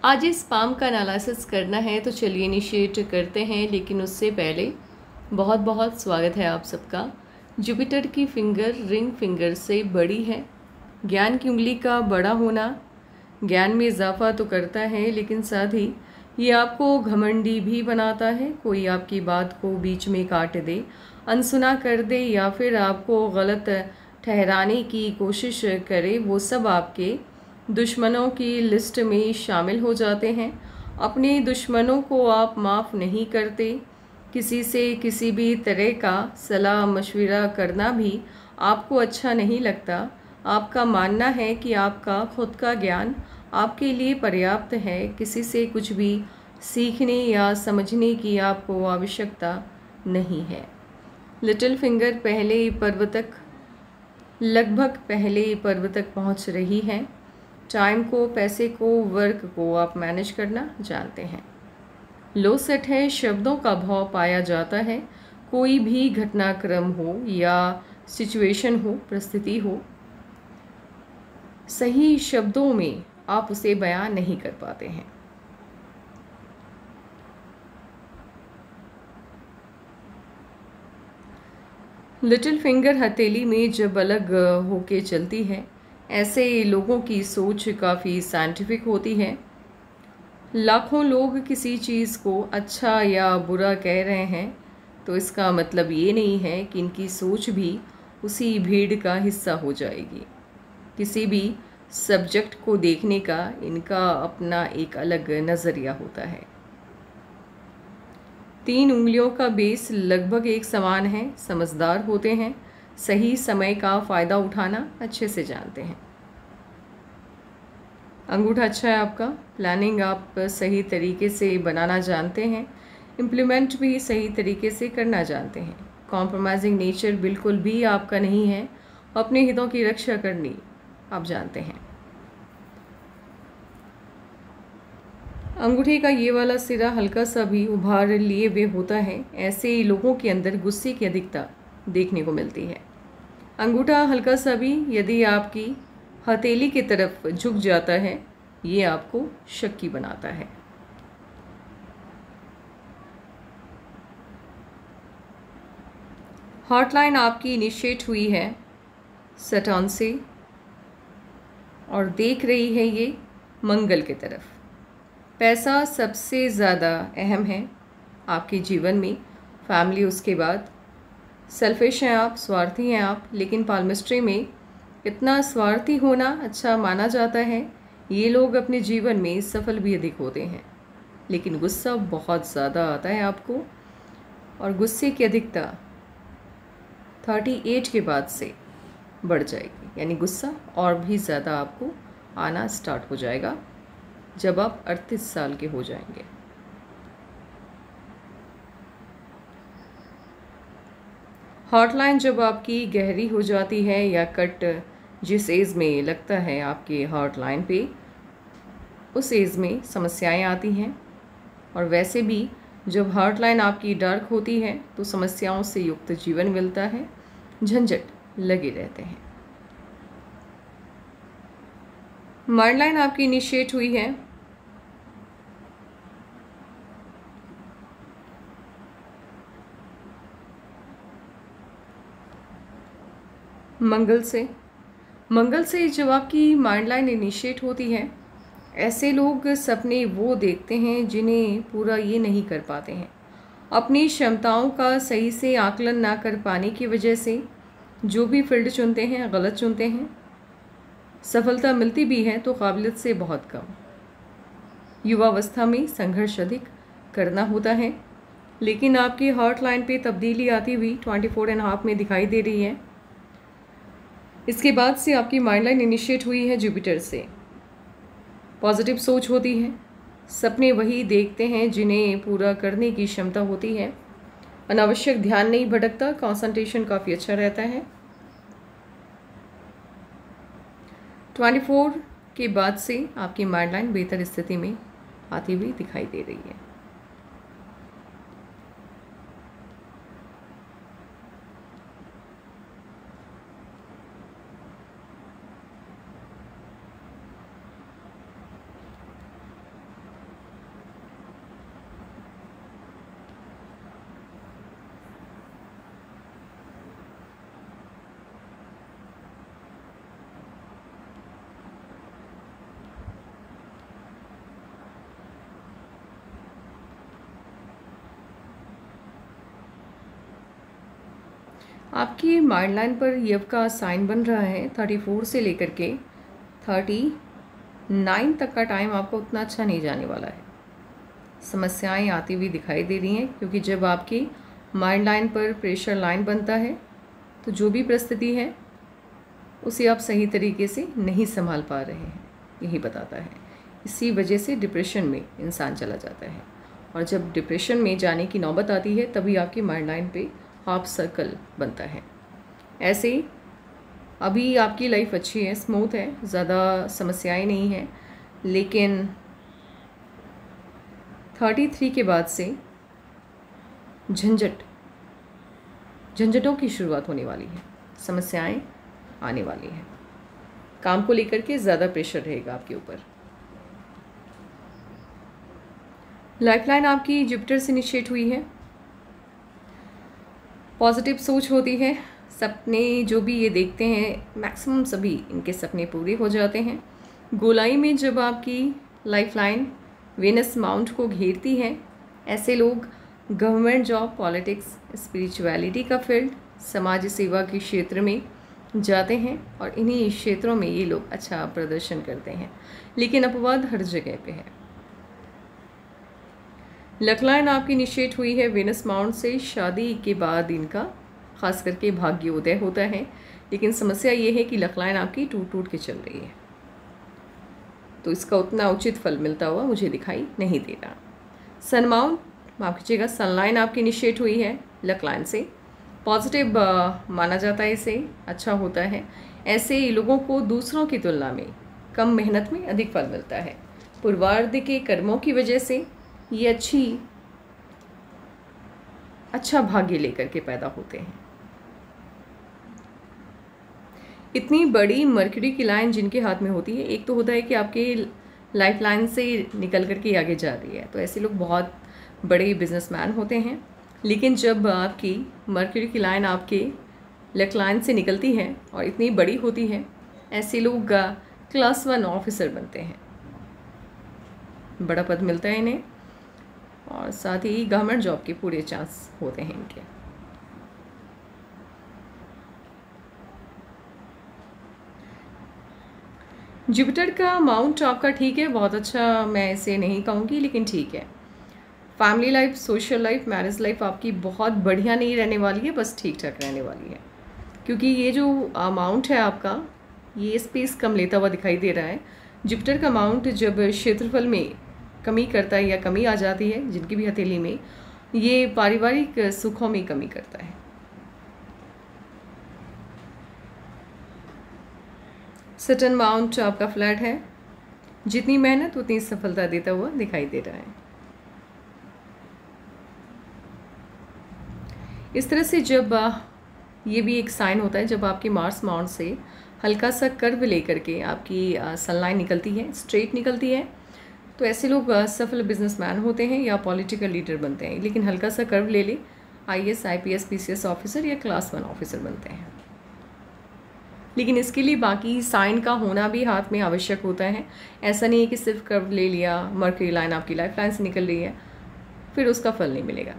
आज इस पाम का एनालिसिस करना है तो चलिए इनिशिएट करते हैं, लेकिन उससे पहले बहुत बहुत स्वागत है आप सबका। जुपिटर की फिंगर रिंग फिंगर से बड़ी है। ज्ञान की उंगली का बड़ा होना ज्ञान में इजाफा तो करता है, लेकिन साथ ही ये आपको घमंडी भी बनाता है। कोई आपकी बात को बीच में काट दे, अनसुना कर दे या फिर आपको गलत ठहराने की कोशिश करे, वो सब आपके दुश्मनों की लिस्ट में शामिल हो जाते हैं। अपने दुश्मनों को आप माफ़ नहीं करते। किसी से किसी भी तरह का सलाह मशवरा करना भी आपको अच्छा नहीं लगता। आपका मानना है कि आपका खुद का ज्ञान आपके लिए पर्याप्त है। किसी से कुछ भी सीखने या समझने की आपको आवश्यकता नहीं है। लिटिल फिंगर पहले पर्व तक लगभग पहले पर्व तक पहुंच रही है। टाइम को, पैसे को, वर्क को आप मैनेज करना जानते हैं। लो सेट है, शब्दों का भाव पाया जाता है। कोई भी घटनाक्रम हो या सिचुएशन हो, परिस्थिति हो, सही शब्दों में आप उसे बयां नहीं कर पाते हैं। लिटिल फिंगर हथेली में जब अलग होके चलती है, ऐसे लोगों की सोच काफ़ी साइंटिफिक होती है। लाखों लोग किसी चीज़ को अच्छा या बुरा कह रहे हैं तो इसका मतलब ये नहीं है कि इनकी सोच भी उसी भीड़ का हिस्सा हो जाएगी। किसी भी सब्जेक्ट को देखने का इनका अपना एक अलग नज़रिया होता है। 3 उंगलियों का बेस लगभग एक समान है। समझदार होते हैं, सही समय का फ़ायदा उठाना अच्छे से जानते हैं। अंगूठा अच्छा है आपका। प्लानिंग आप सही तरीके से बनाना जानते हैं। इम्प्लीमेंट भी सही तरीके से करना जानते हैं। कॉम्प्रोमाइजिंग नेचर बिल्कुल भी आपका नहीं है। अपने हितों की रक्षा करनी आप जानते हैं। अंगूठे का ये वाला सिरा हल्का सा भी उभार लिए हुए होता है। ऐसे लोगों के अंदर गुस्से की अधिकता देखने को मिलती है। अंगूठा हल्का सा भी यदि आपकी हथेली की तरफ झुक जाता है, ये आपको शक्की बनाता है। हॉटलाइन आपकी इनिशिएट हुई है सटर्न से और देख रही है ये मंगल की तरफ। पैसा सबसे ज़्यादा अहम है आपके जीवन में, फैमिली उसके बाद। सेल्फिश हैं आप, स्वार्थी हैं आप, लेकिन पाल्मिस्ट्री में इतना स्वार्थी होना अच्छा माना जाता है। ये लोग अपने जीवन में सफल भी अधिक होते हैं, लेकिन गुस्सा बहुत ज़्यादा आता है आपको, और गुस्से की अधिकता 38 के बाद से बढ़ जाएगी। यानी गुस्सा और भी ज़्यादा आपको आना स्टार्ट हो जाएगा जब आप 38 साल के हो जाएंगे। हॉटलाइन जब आपकी गहरी हो जाती है या कट जिस एज में लगता है आपके हॉटलाइन पे, उस एज में समस्याएं आती हैं। और वैसे भी जब हॉटलाइन आपकी डार्क होती है तो समस्याओं से युक्त जीवन मिलता है, झंझट लगे रहते हैं। माइंड लाइन आपकी इनिशिएट हुई है मंगल से। मंगल से जब आपकी माइंड लाइन इनिशिएट होती है, ऐसे लोग सपने वो देखते हैं जिन्हें पूरा ये नहीं कर पाते हैं। अपनी क्षमताओं का सही से आकलन ना कर पाने की वजह से जो भी फील्ड चुनते हैं गलत चुनते हैं। सफलता मिलती भी है तो काबिलियत से बहुत कम। युवावस्था में संघर्ष अधिक करना होता है, लेकिन आपकी हॉट लाइन पे तब्दीली आती हुई 24.5 में दिखाई दे रही है। इसके बाद से आपकी माइंड लाइन इनिशिएट हुई है जुपिटर से। पॉजिटिव सोच होती है, सपने वही देखते हैं जिन्हें पूरा करने की क्षमता होती है। अनावश्यक ध्यान नहीं भटकता, कंसंट्रेशन काफ़ी अच्छा रहता है। 24 के बाद से आपकी माइंड लाइन बेहतर स्थिति में आती हुई दिखाई दे रही है। आपकी माइंड लाइन पर यव का साइन बन रहा है। 34 से लेकर के 39 तक का टाइम आपको उतना अच्छा नहीं जाने वाला है। समस्याएं आती हुई दिखाई दे रही हैं, क्योंकि जब आपकी माइंड लाइन पर प्रेशर लाइन बनता है तो जो भी परिस्थिति है उसे आप सही तरीके से नहीं संभाल पा रहे हैं, यही बताता है। इसी वजह से डिप्रेशन में इंसान चला जाता है, और जब डिप्रेशन में जाने की नौबत आती है तभी आपकी माइंड लाइन पे हाफ सर्कल बनता है। ऐसे अभी आपकी लाइफ अच्छी है, स्मूथ है, ज़्यादा समस्याएं नहीं हैं, लेकिन 33 के बाद से झंझटों की शुरुआत होने वाली है, समस्याएं आने वाली हैं। काम को लेकर के ज़्यादा प्रेशर रहेगा आपके ऊपर। लाइफलाइन आपकी जुपिटर से इनिशिएट हुई है। पॉजिटिव सोच होती है। सपने जो भी ये देखते हैं, मैक्सिमम सभी इनके सपने पूरे हो जाते हैं। गोलाई में जब आपकी लाइफलाइन वेनस माउंट को घेरती है, ऐसे लोग गवर्नमेंट जॉब, पॉलिटिक्स, स्पिरिचुअलिटी का फील्ड, समाज सेवा के क्षेत्र में जाते हैं, और इन्हीं क्षेत्रों में ये लोग अच्छा प्रदर्शन करते हैं। लेकिन अपवाद हर जगह पे है। लकलाइन आपकी इनिशिएट हुई है वेनस माउंट से। शादी के बाद इनका खास करके भाग्योदय होता है, लेकिन समस्या ये है कि लकलाइन आपकी टूट टूट के चल रही है, तो इसका उतना उचित फल मिलता हुआ मुझे दिखाई नहीं दे रहा। सन माउंट, माफ कीजिएगा, सनलाइन आपकी इनिशिएट हुई है लकलाइन से। पॉजिटिव माना जाता है, इसे अच्छा होता है। ऐसे लोगों को दूसरों की तुलना में कम मेहनत में अधिक फल मिलता है। पूर्वार्ध के कर्मों की वजह से ये अच्छा भाग्य लेकर के पैदा होते हैं। इतनी बड़ी मर्क्यूरी की लाइन जिनके हाथ में होती है, एक तो होता है कि आपके लाइफ लाइन से निकल करके आगे जा रही है, तो ऐसे लोग बहुत बड़े बिजनेसमैन होते हैं। लेकिन जब आपकी मर्क्यूरी की लाइन आपके लक लाइन से निकलती है और इतनी बड़ी होती है, ऐसे लोग क्लास 1 ऑफिसर बनते हैं, बड़ा पद मिलता है इन्हें, और साथ ही गवर्नमेंट जॉब के पूरे चांस होते हैं इनके। जुपिटर का माउंट आपका ठीक है, बहुत अच्छा मैं इसे नहीं कहूँगी, लेकिन ठीक है। Family life, social life, marriage life आपकी बहुत बढ़िया नहीं रहने वाली है, बस ठीक ठाक रहने वाली है, क्योंकि ये जो माउंट है आपका, ये स्पेस कम लेता हुआ दिखाई दे रहा है। जुपिटर का माउंट जब क्षेत्रफल में कमी करता है या कमी आ जाती है जिनकी भी हथेली में, ये पारिवारिक सुखों में कमी करता है। सटर्न माउंट आपका फ्लैट है, जितनी मेहनत उतनी सफलता देता हुआ दिखाई दे रहा है। इस तरह से जब ये भी एक साइन होता है, जब आपके मार्स माउंट से हल्का सा कर्व लेकर के आपकी सनलाइन निकलती है, स्ट्रेट निकलती है, तो ऐसे लोग सफल बिजनेसमैन होते हैं या पॉलिटिकल लीडर बनते हैं। लेकिन हल्का सा कर्व ले ले, IAS, IPS, PCS ऑफिसर या क्लास 1 ऑफिसर बनते हैं। लेकिन इसके लिए बाकी साइन का होना भी हाथ में आवश्यक होता है। ऐसा नहीं है कि सिर्फ कर्व ले लिया, मर्क्यूरी लाइन आपकी लाइफ लाइन से निकल रही है, फिर उसका फल नहीं मिलेगा।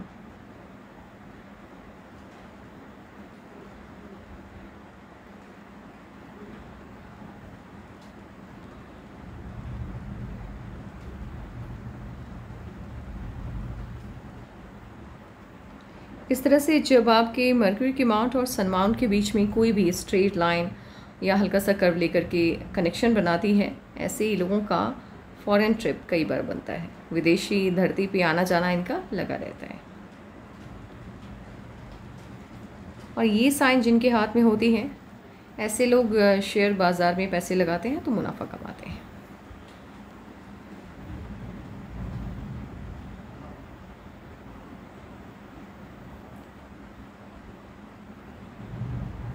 इस तरह से जब आपके मर्क्यूरी के माउंट और सन माउंट के बीच में कोई भी स्ट्रेट लाइन या हल्का सा कर्व लेकर के कनेक्शन बनाती है, ऐसे ही लोगों का फॉरेन ट्रिप कई बार बनता है। विदेशी धरती पे आना जाना इनका लगा रहता है। और ये साइन जिनके हाथ में होती है, ऐसे लोग शेयर बाज़ार में पैसे लगाते हैं तो मुनाफा कमाते हैं।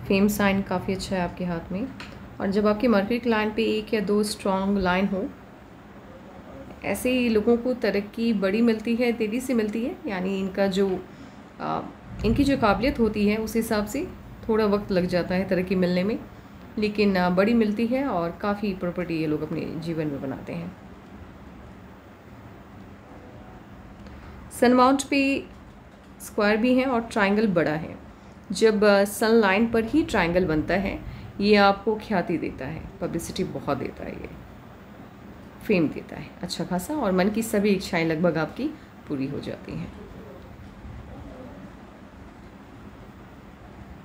फेम साइन काफ़ी अच्छा है आपके हाथ में। और जब आपके मर्क्यूरी की लाइन पे 1 या 2 स्ट्रॉन्ग लाइन हो, ऐसे ही लोगों को तरक्की बड़ी मिलती है, तेज़ी से मिलती है। यानी इनकी जो काबिलियत होती है उस हिसाब से थोड़ा वक्त लग जाता है तरक्की मिलने में, लेकिन बड़ी मिलती है और काफ़ी प्रॉपर्टी ये लोग अपने जीवन में बनाते हैं। सन माउंट पे स्क्वायर भी है और ट्रायंगल बड़ा है। जब सन लाइन पर ही ट्रायंगल बनता है ये आपको ख्याति देता है, पब्लिसिटी बहुत देता है, ये फेम देता है अच्छा खासा, और मन की सभी इच्छाएं लगभग आपकी पूरी हो जाती हैं।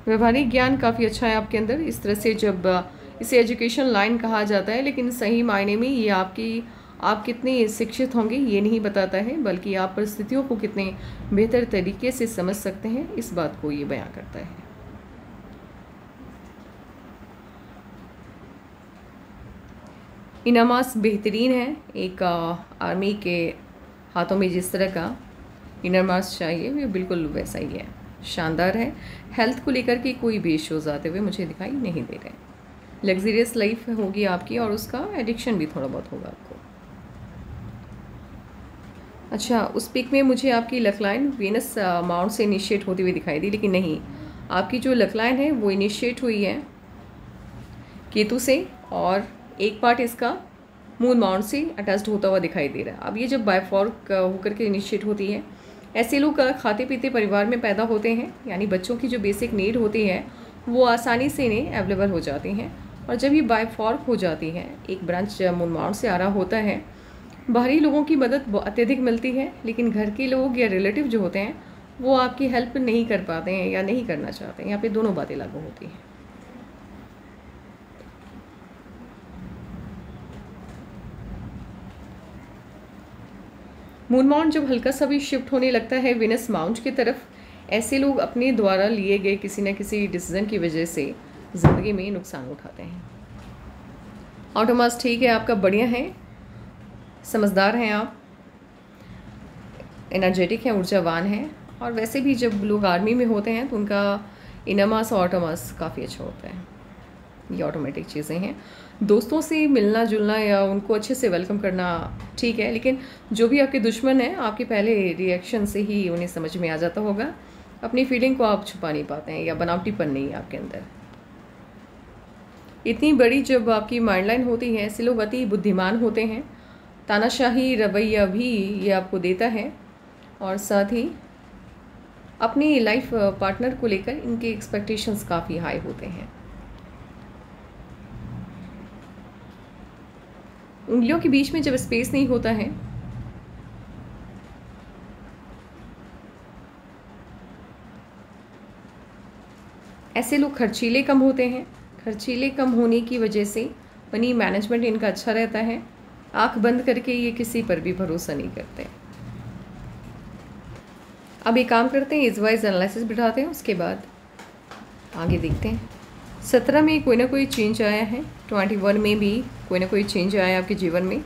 व्यवहारिक ज्ञान काफ़ी अच्छा है आपके अंदर। इस तरह से जब इसे एजुकेशन लाइन कहा जाता है, लेकिन सही मायने में ये आप कितने शिक्षित होंगे ये नहीं बताता है, बल्कि आप परिस्थितियों को कितने बेहतर तरीके से समझ सकते हैं इस बात को ये बयां करता है। इनामास बेहतरीन है। एक आर्मी के हाथों में जिस तरह का इनामास चाहिए वो बिल्कुल वैसा ही है, शानदार है। हेल्थ को लेकर के कोई भी इश्यूज आते हुए मुझे दिखाई नहीं दे रहे। लग्जरियस लाइफ होगी आपकी और उसका एडिक्शन भी थोड़ा बहुत होगा आपको। अच्छा, उस पिक में मुझे आपकी लक लाइन वीनस माउंट से इनिशिएट होती हुई दिखाई दी, लेकिन नहीं, आपकी जो लक लाइन है वो इनिशिएट हुई है केतु से, और एक पार्ट इसका मून माउंट से अटैच्ड होता हुआ दिखाई दे रहा है। अब ये जब बायफॉर्क होकर के इनिशिएट होती है, ऐसे लोग खाते पीते परिवार में पैदा होते हैं, यानी बच्चों की जो बेसिक नीड होती है वो आसानी से इन्हें अवेलेबल हो जाती हैं। और जब ये बायफॉर्क हो जाती है, एक ब्रांच मून माउंट से आ रहा होता है, बाहरी लोगों की मदद अत्यधिक मिलती है, लेकिन घर के लोग या रिलेटिव जो होते हैं वो आपकी हेल्प नहीं कर पाते हैं या नहीं करना चाहते हैं। यहाँ पे दोनों बातें लागू होती हैं। मून माउंट जब हल्का सा भी शिफ्ट होने लगता है विनस माउंट की तरफ, ऐसे लोग अपने द्वारा लिए गए किसी न किसी डिसीजन की वजह से ज़िंदगी में नुकसान उठाते हैं। ऑटोमास ठीक है आपका, बढ़िया है, समझदार हैं आप, एनर्जेटिक हैं, ऊर्जावान हैं। और वैसे भी जब लोग आर्मी में होते हैं तो उनका इनामास और ऑटोमास काफ़ी अच्छा होता है। ये ऑटोमेटिक चीज़ें हैं। दोस्तों से मिलना जुलना या उनको अच्छे से वेलकम करना ठीक है, लेकिन जो भी आपके दुश्मन हैं आपके पहले रिएक्शन से ही उन्हें समझ में आ जाता होगा। अपनी फीलिंग को आप छुपा नहीं पाते हैं या बनावटीपन नहीं है आपके अंदर। इतनी बड़ी जब आपकी माइंड लाइन होती है, ऐसे लोग अति बुद्धिमान होते हैं। तानाशाही रवैया भी ये आपको देता है, और साथ ही अपनी लाइफ पार्टनर को लेकर इनके एक्सपेक्टेशंस काफ़ी हाई होते हैं। उंगलियों के बीच में जब स्पेस नहीं होता है, ऐसे लोग खर्चीले कम होते हैं। खर्चीले कम होने की वजह से मनी मैनेजमेंट इनका अच्छा रहता है। आंख बंद करके ये किसी पर भी भरोसा नहीं करते। अब एक काम करते हैं, इस वाइज एनालिसिस बिठाते हैं, उसके बाद आगे देखते हैं। 17 में कोई ना कोई चेंज आया है, 21 में भी कोई ना कोई चेंज आया है आपके जीवन में।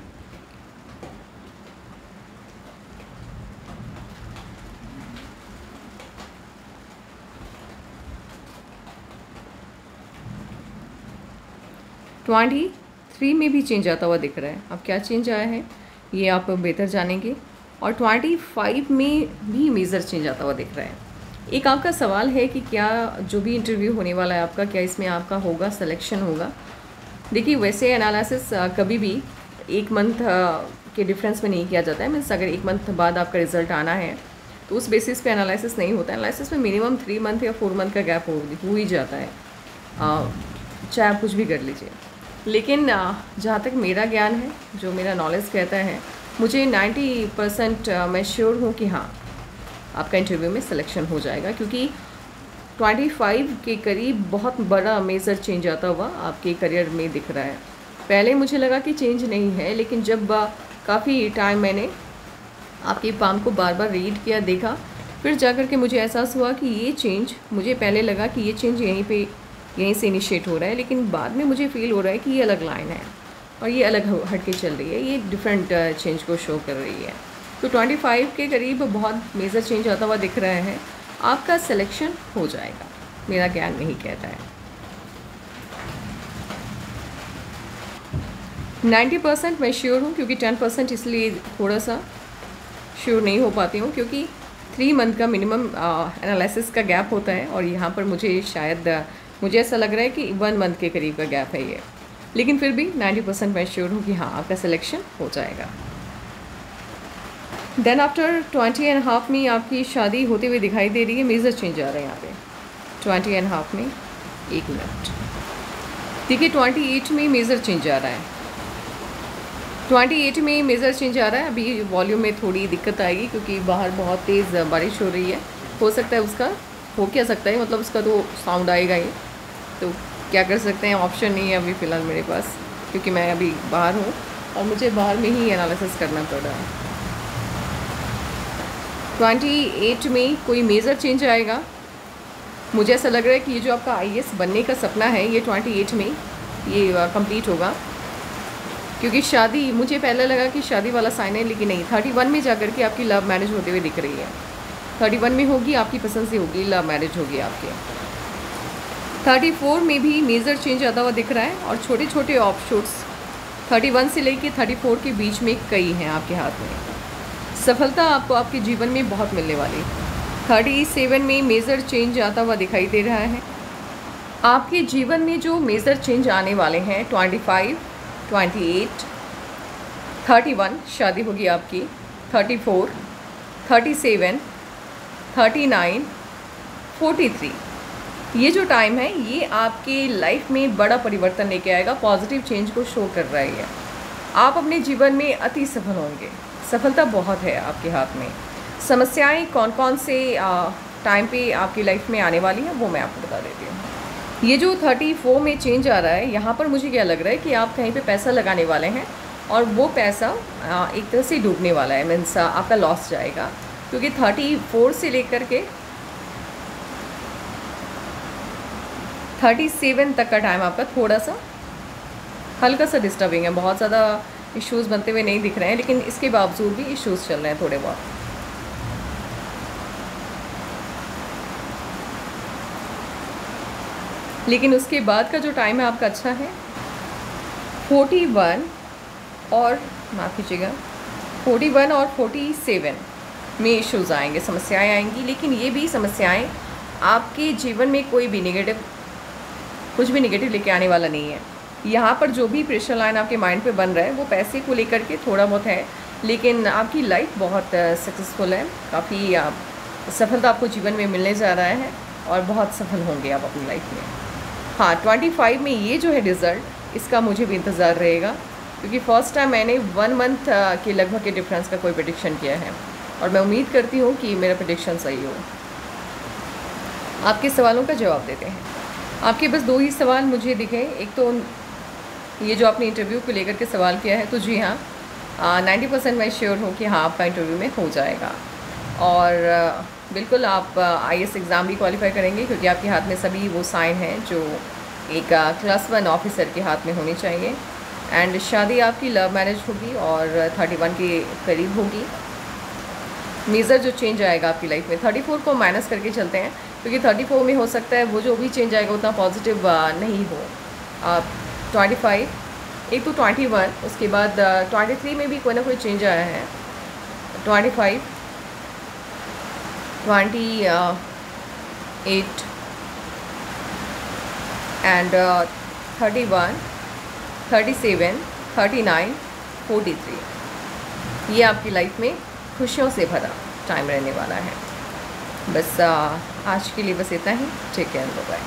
ट्वेंटी 3 में भी चेंज आता हुआ दिख रहा है। अब क्या चेंज आया है ये आप बेहतर जानेंगे। और 25 में भी मेजर चेंज आता हुआ दिख रहा है। एक आपका सवाल है कि क्या जो भी इंटरव्यू होने वाला है आपका, क्या इसमें आपका होगा, सिलेक्शन होगा। देखिए, वैसे एनालिसिस कभी भी एक मंथ के डिफरेंस में नहीं किया जाता है। मीन्स अगर एक मंथ बाद आपका रिजल्ट आना है तो उस बेसिस पे एनालिसिस नहीं होता है। एनालिसिस में मिनिमम 3 मंथ या 4 मंथ का गैप हो ही जाता है, चाहे आप कुछ भी कर लीजिए। लेकिन जहाँ तक मेरा ज्ञान है, जो मेरा नॉलेज कहता है, मुझे 90% मैं श्योर हूँ कि हाँ आपका इंटरव्यू में सिलेक्शन हो जाएगा, क्योंकि 25 के करीब बहुत बड़ा मेजर चेंज आता हुआ आपके करियर में दिख रहा है। पहले मुझे लगा कि चेंज नहीं है, लेकिन जब काफ़ी टाइम मैंने आपकी पाम को बार बार रीड किया, देखा, फिर जाकर के मुझे एहसास हुआ कि ये चेंज, मुझे पहले लगा कि ये चेंज यहीं से इनिशिएट हो रहा है, लेकिन बाद में मुझे फील हो रहा है कि ये अलग लाइन है और ये अलग हट के चल रही है, ये डिफरेंट चेंज को शो कर रही है। तो 25 के करीब बहुत मेजर चेंज आता हुआ दिख रहा है। आपका सिलेक्शन हो जाएगा, मेरा ज्ञान नहीं कहता है। 90% मैं श्योर हूँ, क्योंकि 10% इसलिए थोड़ा सा श्योर नहीं हो पाती हूँ, क्योंकि 3 मंथ का मिनिमम एनालिसिस का गैप होता है, और यहाँ पर मुझे ऐसा लग रहा है कि 1 मंथ के करीब का गैप है ये। लेकिन फिर भी 90% मैं श्योर हूँ कि हाँ आपका सिलेक्शन हो जाएगा। देन आफ्टर 20.5 में आपकी शादी होते हुए दिखाई दे रही है। मेजर चेंज आ रहे हैं यहाँ पे। 20.5 में 1 मिनट। देखिए 28 में मेज़र चेंज आ रहा है, 28 में मेज़र चेंज आ रहा है। अभी वॉल्यूम में थोड़ी दिक्कत आएगी क्योंकि बाहर बहुत तेज़ बारिश हो रही है। हो सकता है उसका, हो क्या सकता है, मतलब उसका तो साउंड आएगा ही। तो क्या कर सकते हैं, ऑप्शन नहीं है अभी फ़िलहाल मेरे पास, क्योंकि मैं अभी बाहर हूँ और मुझे बाहर में ही एनालिसिस करना पड़ रहा है। 28 में कोई मेजर चेंज आएगा। मुझे ऐसा लग रहा है कि ये जो आपका IAS बनने का सपना है ये 28 में ये कंप्लीट होगा, क्योंकि शादी, मुझे पहले लगा कि शादी वाला साइन है, लेकिन नहीं, 31 में जाकर के आपकी लव मैरिज होते हुए दिख रही है। 31 में होगी, आपकी पसंद से होगी, लव मैरिज होगी आपके। 34 में भी मेजर चेंज आता हुआ दिख रहा है और छोटे छोटे ऑफशूट्स 31 से लेके 34 के बीच में कई हैं आपके हाथ में। सफलता आपको आपके जीवन में बहुत मिलने वाली। 37 में मेजर चेंज आता हुआ दिखाई दे रहा है। आपके जीवन में जो मेजर चेंज आने वाले हैं 25, 28, 31 शादी होगी आपकी, 34, 37, 39, 43, ये जो टाइम है ये आपके लाइफ में बड़ा परिवर्तन लेके आएगा, पॉजिटिव चेंज को शो कर रहा है। आप अपने जीवन में अति सफल होंगे, सफलता बहुत है आपके हाथ में। समस्याएं कौन कौन से टाइम पे आपकी लाइफ में आने वाली हैं वो मैं आपको बता देती हूँ। ये जो 34 में चेंज आ रहा है, यहाँ पर मुझे क्या लग रहा है कि आप कहीं पे पैसा लगाने वाले हैं और वो पैसा एक तरह से डूबने वाला है, मीन्स आपका लॉस जाएगा, क्योंकि 34 से लेकर के 37 तक का टाइम आपका थोड़ा सा हल्का सा डिस्टर्बिंग है। बहुत ज़्यादा इश्यूज़ बनते हुए नहीं दिख रहे हैं, लेकिन इसके बावजूद भी इश्यूज़ चल रहे हैं थोड़े बहुत। लेकिन उसके बाद का जो टाइम है आपका अच्छा है। 41 और माफ़ कीजिएगा 41 और 47 में इश्यूज़ आएंगे, समस्याएं आएंगी, लेकिन ये भी समस्याएं आपके जीवन में कोई भी नेगेटिव, कुछ भी नेगेटिव लेके आने वाला नहीं है। यहाँ पर जो भी प्रेशर लाइन आपके माइंड पे बन रहा है वो पैसे को लेकर के थोड़ा बहुत है, लेकिन आपकी लाइफ बहुत सक्सेसफुल है, काफ़ी सफलता आपको जीवन में मिलने जा रहा है और बहुत सफल होंगे आप अपनी लाइफ में। हाँ, 25 में ये जो है रिज़ल्ट, इसका मुझे भी इंतज़ार रहेगा, क्योंकि फ़र्स्ट टाइम मैंने 1 मंथ के लगभग के डिफरेंस का कोई प्रेडिक्शन किया है और मैं उम्मीद करती हूँ कि मेरा प्रेडिक्शन सही हो। आपके सवालों का जवाब देते हैं। आपके बस 2 ही सवाल मुझे दिखे। एक तो ये जो आपने इंटरव्यू को लेकर के सवाल किया है, तो जी हाँ, 90% मैं श्योर हूँ कि हाँ आपका इंटरव्यू में हो जाएगा और बिल्कुल आप IAS एग्ज़ाम भी क्वालिफाई करेंगे, क्योंकि आपके हाथ में सभी वो साइन हैं जो एक क्लास 1 ऑफिसर के हाथ में होनी चाहिए। एंड शादी आपकी लव मैरिज होगी और 31 के करीब होगी। मेजर जो चेंज आएगा आपकी लाइफ में, 34 को माइनस करके चलते हैं, क्योंकि 34 में हो सकता है वो जो भी चेंज आएगा उतना पॉजिटिव नहीं हो। 25, एक तो 21, उसके बाद 23 में भी कोई ना कोई चेंज आया है। 25, 28 एंड 31, 37, 39, 43, ये आपकी लाइफ में खुशियों से भरा टाइम रहने वाला है। बस आज के लिए बस इतना ही। Take care, bye bye.